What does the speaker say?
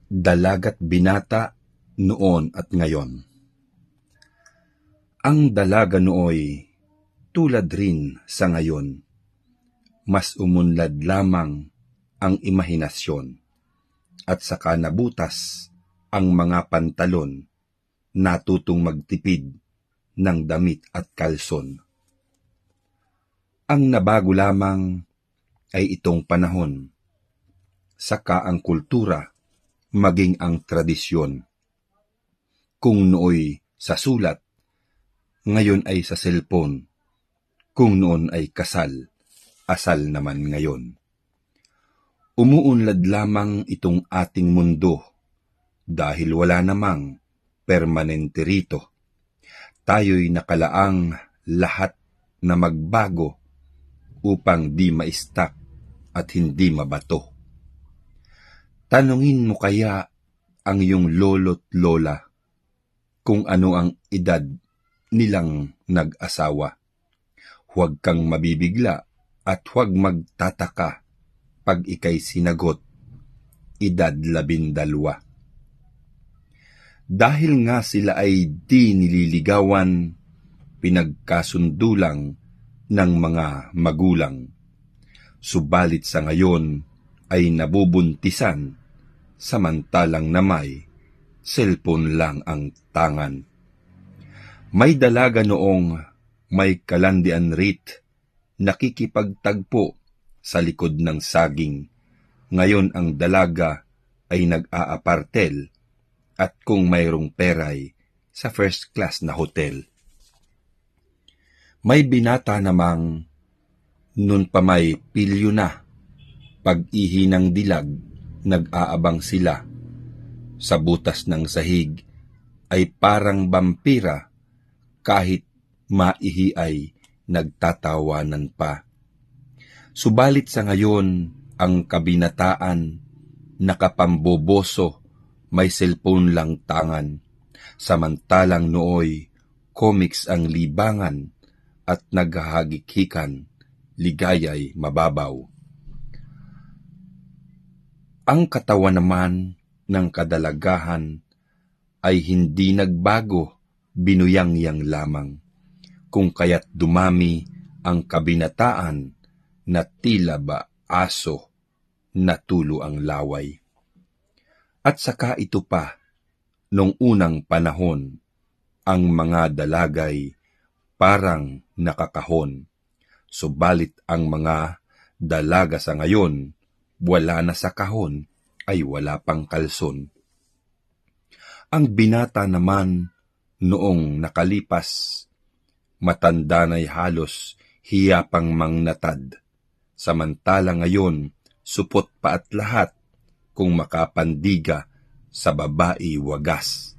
Dalaga't binata noon at ngayon. Ang dalaga nooy tulad rin sa ngayon, mas umunlad lamang ang imahinasyon, at saka nabutas ang mga pantalon, natutong magtipid ng damit at kalson. Ang nabago lamang ay itong panahon, saka ang kultura, maging ang tradisyon. Kung nooy sa sulat, ngayon ay sa cellphone. Kung noon ay kasal, asal naman ngayon. Umuunlad lamang itong ating mundo dahil wala namang permanente rito. Tayo'y nakalaang lahat na magbago upang di ma-stuck at hindi mabato. Tanungin mo kaya ang iyong lolo't lola kung ano ang edad nilang nag-asawa. Huwag kang mabibigla at huwag magtataka pag ika'y sinagot, edad 12. Dahil nga sila ay di nililigawan, pinagkasundulang ng mga magulang. Subalit sa ngayon ay nabubuntisan, samantalang namay, cellphone lang ang tangan. May dalaga noong may kalandian rit, nakikipagtagpo sa likod ng saging. Ngayon ang dalaga ay nag-aapartel, at kung mayroong peray, sa first class na hotel. May binata namang nun pa may pilyo na, pag-ihi ng dilag, nag-aabang sila. Sa butas ng sahig ay parang bampira, kahit maihi ay nagtatawanan pa. Subalit sa ngayon, ang kabinataan, nakapamboboso, may cellphone lang tangan. Samantalang nooy, comics ang libangan, at naghahagikikan, ligaya'y mababaw. Ang katawan naman ng kadalagahan ay hindi nagbago, binuyangyang lamang, kung kaya't dumami ang kabinataan na tila ba aso natulo ang laway. At saka ito pa, nung unang panahon, ang mga dalagay parang nakakahon. Subalit ang mga dalaga sa ngayon, wala na sa kahon, ay wala pang kalson. Ang binata naman noong nakalipas, matanda na'y halos hiyapang mangnatad. Samantala ngayon, supot pa at lahat, kung makapandiga sa babae wagas.